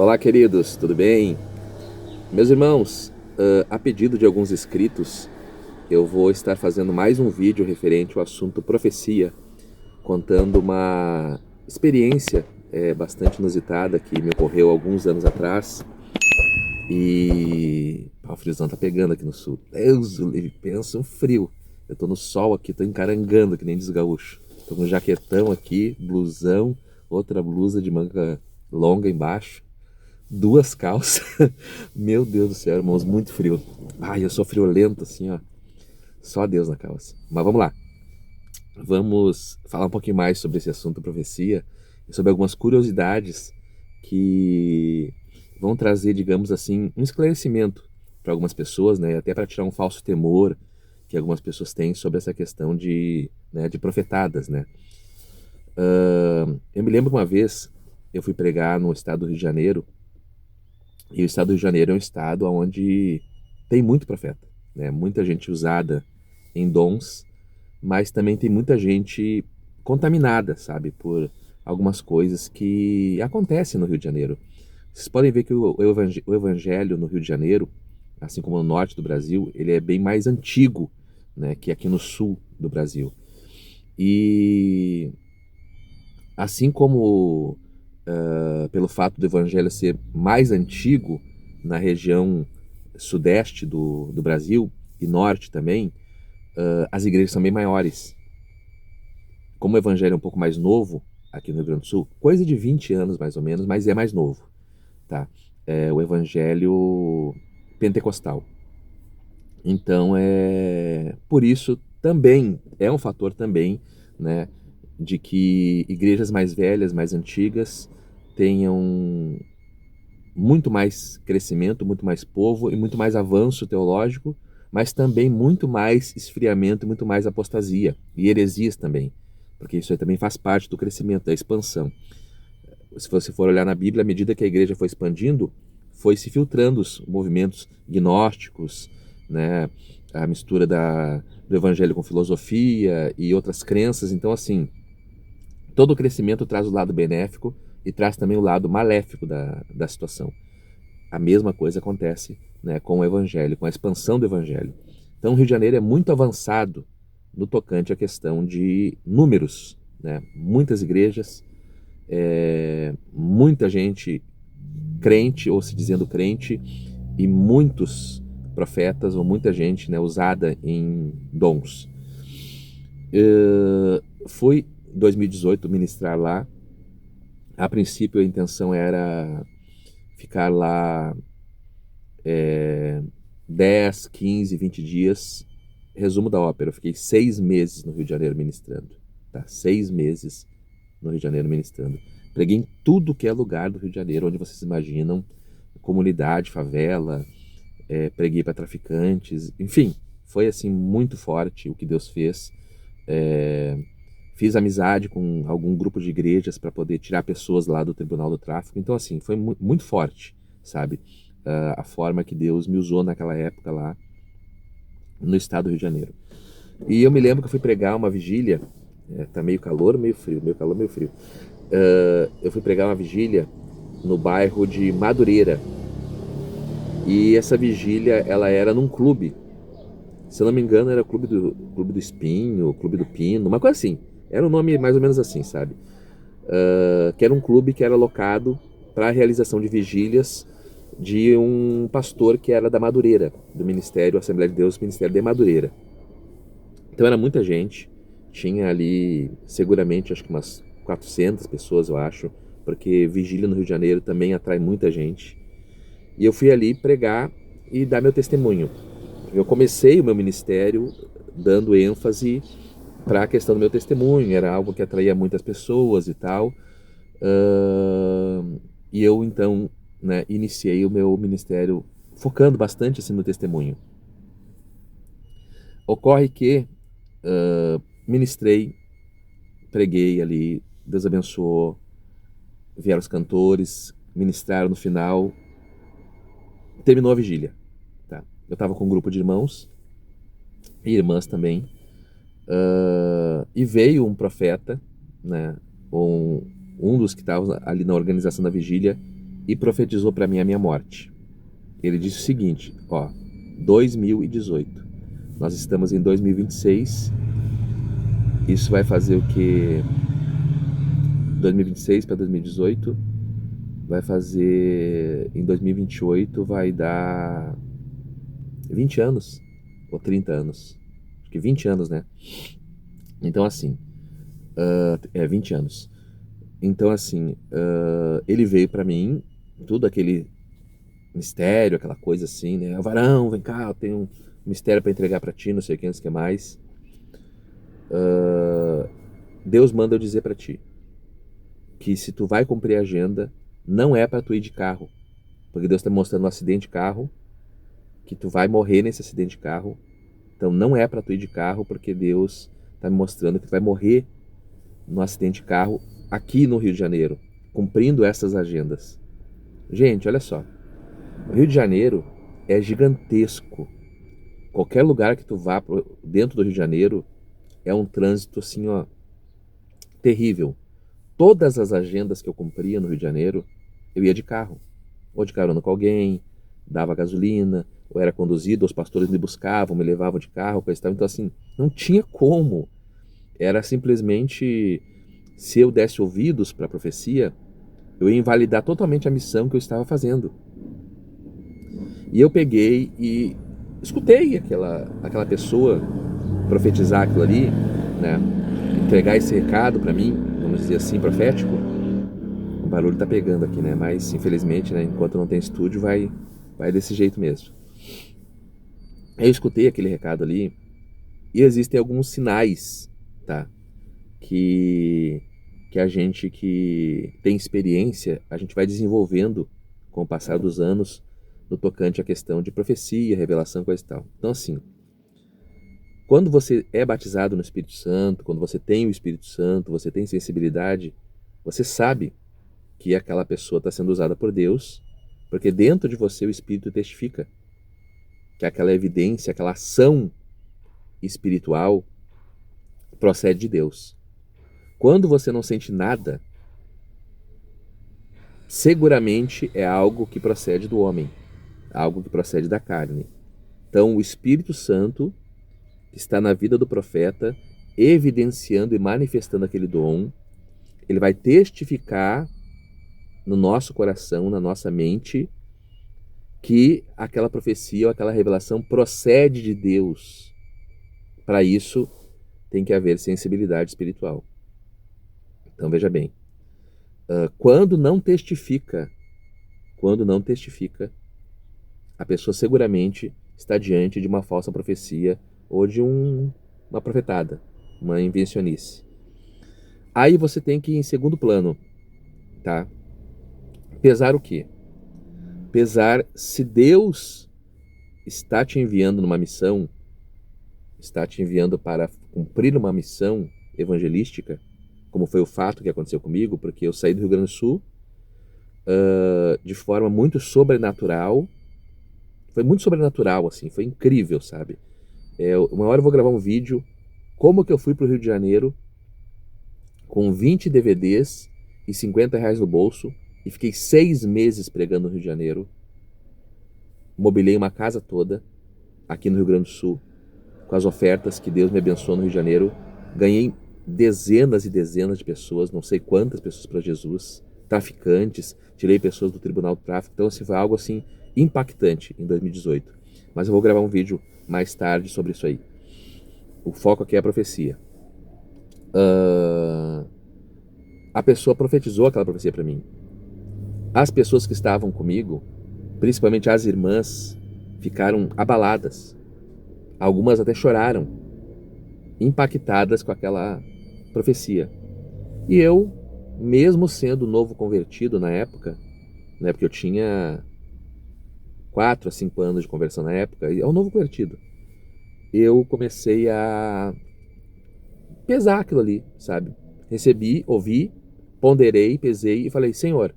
Olá, queridos, tudo bem? Meus irmãos, a pedido de alguns inscritos, eu vou estar fazendo mais um vídeo referente ao assunto profecia, contando uma experiência bastante inusitada que me ocorreu alguns anos atrás. O friozão tá pegando aqui no sul. Deus, o livre, pensa um frio. Eu tô no sol aqui, tô encarangando que nem diz gaúcho. Tô com um jaquetão aqui, blusão, outra blusa de manga longa embaixo, duas calças. Meu Deus do céu, irmãos, muito frio. Ai, eu sou friolento assim, ó. Só Deus na calça. Mas vamos lá. Vamos falar um pouquinho mais sobre esse assunto profecia e sobre algumas curiosidades que vão trazer, digamos assim, um esclarecimento para algumas pessoas, né? Até para tirar um falso temor que algumas pessoas têm sobre essa questão de profetadas, né? Eu me lembro uma vez eu fui pregar no estado do Rio de Janeiro. E o estado do Rio de Janeiro é um estado onde tem muito profeta, né? Muita gente usada em dons, mas também tem muita gente contaminada, sabe, por algumas coisas que acontecem no Rio de Janeiro. Vocês podem ver que o evangelho no Rio de Janeiro, assim como no norte do Brasil, ele é bem mais antigo, né, que aqui no sul do Brasil. E assim como pelo fato do evangelho ser mais antigo na região sudeste do Brasil e norte também, as igrejas são bem maiores. Como o evangelho é um pouco mais novo aqui no Rio Grande do Sul, coisa de 20 anos mais ou menos, mas é mais novo, tá? É o evangelho pentecostal. Então, por isso também é um fator também, né, de que igrejas mais velhas, mais antigas, tenham muito mais crescimento, muito mais povo e muito mais avanço teológico, mas também muito mais esfriamento, muito mais apostasia e heresias também, porque isso aí também faz parte do crescimento, da expansão. Se você for olhar na Bíblia, à medida que a igreja foi expandindo, foi se filtrando os movimentos gnósticos, né, a mistura do evangelho com filosofia e outras crenças. Então, assim, todo o crescimento traz o lado benéfico e traz também o lado maléfico da situação. A mesma coisa acontece, né, com o evangelho, com a expansão do evangelho. Então, o Rio de Janeiro é muito avançado no tocante à questão de números, né? Muitas igrejas, muita gente crente ou se dizendo crente e muitos profetas ou muita gente, né, usada em dons. Fui em 2018 ministrar lá. A princípio a intenção era ficar lá 10, 15, 20 dias. Resumo da ópera, eu fiquei 6 meses no Rio de Janeiro ministrando. Tá? 6 meses no Rio de Janeiro ministrando. Preguei em tudo que é lugar do Rio de Janeiro, onde vocês imaginam, comunidade, favela, preguei para traficantes, enfim, foi assim muito forte o que Deus fez. Fiz amizade com algum grupo de igrejas para poder tirar pessoas lá do Tribunal do Tráfico. Então, assim, foi muito forte, sabe? A forma que Deus me usou naquela época lá no estado do Rio de Janeiro. E eu me lembro que eu fui pregar uma vigília, tá meio calor, meio frio, meio calor, meio frio. Eu fui pregar uma vigília no bairro de Madureira. E essa vigília, ela era num clube. Se eu não me engano, era o Clube do Espinho, Clube do Pino, uma coisa assim. Era um nome mais ou menos assim, sabe? Que era um clube que era alocado para a realização de vigílias de um pastor que era da Madureira, do Ministério Assembleia de Deus, Ministério de Madureira. Então era muita gente, tinha ali seguramente acho que umas 400 pessoas, eu acho, porque vigília no Rio de Janeiro também atrai muita gente. E eu fui ali pregar e dar meu testemunho. Eu comecei o meu ministério dando ênfase para a questão do meu testemunho, era algo que atraía muitas pessoas e tal. E eu então, né, iniciei o meu ministério focando bastante assim no testemunho. Ocorre que ministrei, preguei ali, Deus abençoou, vieram os cantores, ministraram no final, terminou a vigília. Tá? Eu estava com um grupo de irmãos e irmãs também, e veio um profeta, né, um dos que estavam ali na organização da vigília, e profetizou para mim a minha morte. Ele disse o seguinte, 2018. Nós estamos em 2026. Isso vai fazer o que? 2026 para 2018 vai fazer, em 2028 vai dar 20 anos ou 30 anos. Acho que 20 anos, né? Então assim, 20 anos. Então assim, ele veio para mim, tudo aquele mistério, aquela coisa assim, né? Varão, vem cá, eu tenho um mistério para entregar para ti, não sei o que, não sei o que mais. Deus manda eu dizer para ti que se tu vai cumprir a agenda, não é para tu ir de carro, porque Deus está mostrando um acidente de carro, que tu vai morrer nesse acidente de carro. Então não é para tu ir de carro, porque Deus está me mostrando que tu vai morrer no acidente de carro aqui no Rio de Janeiro, cumprindo essas agendas. Gente, olha só, o Rio de Janeiro é gigantesco. Qualquer lugar que tu vá dentro do Rio de Janeiro é um trânsito assim, terrível. Todas as agendas que eu cumpria no Rio de Janeiro, eu ia de carro. Ou de carona com alguém, dava gasolina, ou era conduzido, os pastores me buscavam, me levavam de carro, coisa e tal. Então assim, não tinha como. Era simplesmente, se eu desse ouvidos para a profecia, eu ia invalidar totalmente a missão que eu estava fazendo. E eu peguei e escutei aquela pessoa profetizar aquilo ali, né? Entregar esse recado para mim, vamos dizer assim, profético. O barulho tá pegando aqui, né? Mas infelizmente, né, enquanto não tem estúdio, vai desse jeito mesmo. Eu escutei aquele recado ali e existem alguns sinais, tá? Que a gente que tem experiência, a gente vai desenvolvendo com o passar dos anos no tocante à questão de profecia, revelação, coisa e tal. Então assim, quando você é batizado no Espírito Santo, quando você tem o Espírito Santo, você tem sensibilidade, você sabe que aquela pessoa está sendo usada por Deus, porque dentro de você o Espírito testifica que aquela evidência, aquela ação espiritual procede de Deus. Quando você não sente nada, seguramente é algo que procede do homem, algo que procede da carne. Então o Espírito Santo está na vida do profeta, evidenciando e manifestando aquele dom. Ele vai testificar no nosso coração, na nossa mente, que aquela profecia ou aquela revelação procede de Deus. Para isso, tem que haver sensibilidade espiritual. Então veja bem, quando não testifica, a pessoa seguramente está diante de uma falsa profecia ou de uma profetada, uma invencionice. Aí você tem que ir em segundo plano, tá? Pesar o quê? Pesar se Deus está te enviando numa missão, está te enviando para cumprir uma missão evangelística, como foi o fato que aconteceu comigo, porque eu saí do Rio Grande do Sul de forma muito sobrenatural. Foi muito sobrenatural, assim, foi incrível, sabe? Uma hora eu vou gravar um vídeo, como que eu fui para o Rio de Janeiro com 20 DVDs e R$ 50 no bolso e fiquei 6 meses pregando no Rio de Janeiro. Mobilei uma casa toda aqui no Rio Grande do Sul com as ofertas que Deus me abençoou no Rio de Janeiro. Ganhei dezenas e dezenas de pessoas, não sei quantas pessoas para Jesus, traficantes, tirei pessoas do Tribunal do Tráfico. Então assim, foi algo assim impactante em 2018. Mas eu vou gravar um vídeo mais tarde sobre isso aí. O foco aqui é a profecia. A pessoa profetizou aquela profecia para mim. As pessoas que estavam comigo, principalmente as irmãs, ficaram abaladas. Algumas até choraram, impactadas com aquela profecia. E eu, mesmo sendo novo convertido na época, né, porque eu tinha 4 a 5 anos de conversão na época, e é um novo convertido, eu comecei a pesar aquilo ali, sabe? Recebi, ouvi, ponderei, pesei e falei, Senhor,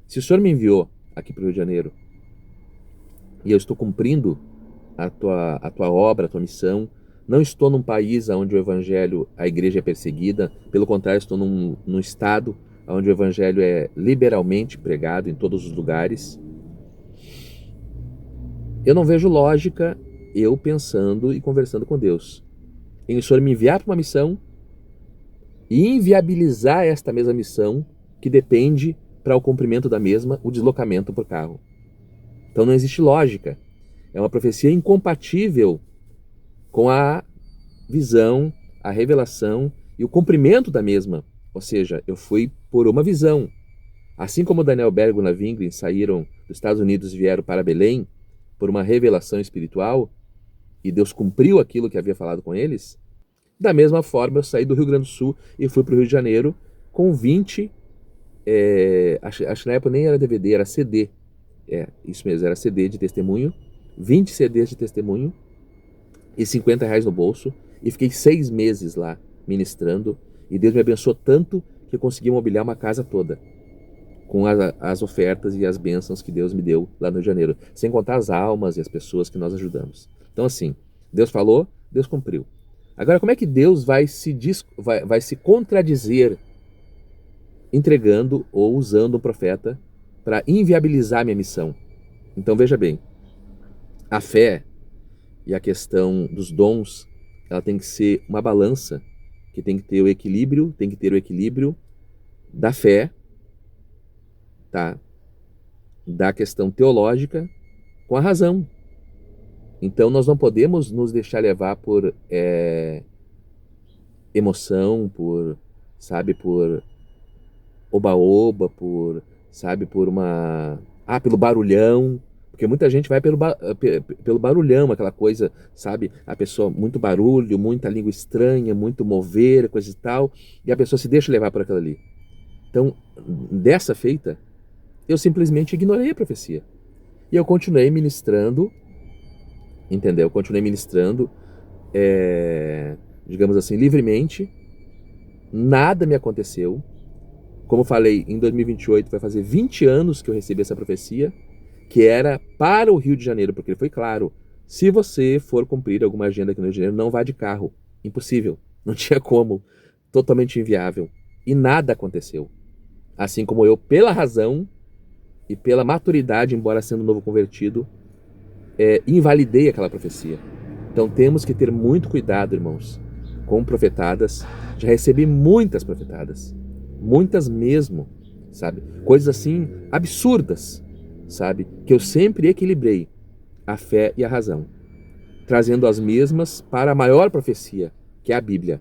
se o Senhor me enviou aqui para o Rio de Janeiro e eu estou cumprindo a tua obra, a tua missão, não estou num país onde o evangelho, a igreja é perseguida, pelo contrário, estou num estado onde o evangelho é liberalmente pregado em todos os lugares, eu não vejo lógica eu pensando e conversando com Deus em o Senhor me enviar para uma missão e inviabilizar esta mesma missão que depende para o cumprimento da mesma o deslocamento por carro. Então não existe lógica. É uma profecia incompatível com a visão, a revelação e o cumprimento da mesma. Ou seja, eu fui por uma visão. Assim como Daniel Berg e Gunnar Wingren saíram dos Estados Unidos e vieram para Belém por uma revelação espiritual e Deus cumpriu aquilo que havia falado com eles, da mesma forma eu saí do Rio Grande do Sul e fui para o Rio de Janeiro com 20, acho que na época nem era DVD, era CD. Isso mesmo, era CD de testemunho, 20 CDs de testemunho e R$ 50 no bolso, e fiquei 6 meses lá ministrando, e Deus me abençoou tanto que eu consegui mobiliar uma casa toda com as ofertas e as bênçãos que Deus me deu lá no Rio de Janeiro, sem contar as almas e as pessoas que nós ajudamos. Então assim, Deus falou, Deus cumpriu. Agora, como é que Deus vai se contradizer entregando ou usando um profeta para inviabilizar a minha missão? Então veja bem, a fé e a questão dos dons, ela tem que ser uma balança que tem que ter o equilíbrio da fé, tá? Da questão teológica com a razão. Então nós não podemos nos deixar levar por emoção, por oba-oba, pelo barulhão, porque muita gente vai pelo barulhão, aquela coisa, a pessoa, muito barulho, muita língua estranha, muito mover, coisa e tal, e a pessoa se deixa levar por aquilo ali. Então, dessa feita, eu simplesmente ignorei a profecia. E eu continuei ministrando, entendeu? Eu continuei ministrando, digamos assim, livremente, nada me aconteceu. Como falei, em 2028 vai fazer 20 anos que eu recebi essa profecia, que era para o Rio de Janeiro, porque ele foi claro, se você for cumprir alguma agenda aqui no Rio de Janeiro, não vá de carro. Impossível, não tinha como, totalmente inviável. E nada aconteceu. Assim como eu, pela razão e pela maturidade, embora sendo novo convertido, invalidei aquela profecia. Então temos que ter muito cuidado, irmãos, com profetadas. Já recebi muitas profetadas, muitas mesmo, coisas assim absurdas, que eu sempre equilibrei a fé e a razão, trazendo as mesmas para a maior profecia, que é a Bíblia.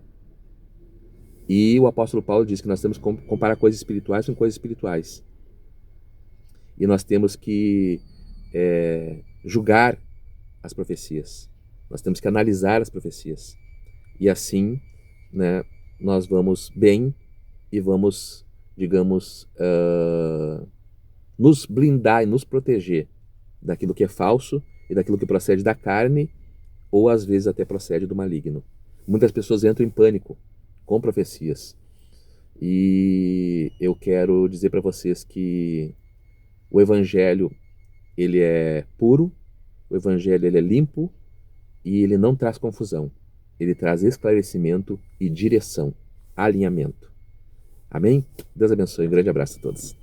E o apóstolo Paulo diz que nós temos que comparar coisas espirituais com coisas espirituais. E nós temos que julgar as profecias. Nós temos que analisar as profecias. E assim, né, nós vamos bem e vamos, digamos, nos blindar e nos proteger daquilo que é falso e daquilo que procede da carne ou às vezes até procede do maligno. Muitas pessoas entram em pânico com profecias. E eu quero dizer para vocês que o evangelho, ele é puro, o evangelho ele é limpo e ele não traz confusão. Ele traz esclarecimento e direção, alinhamento. Amém? Deus abençoe. Um grande abraço a todos.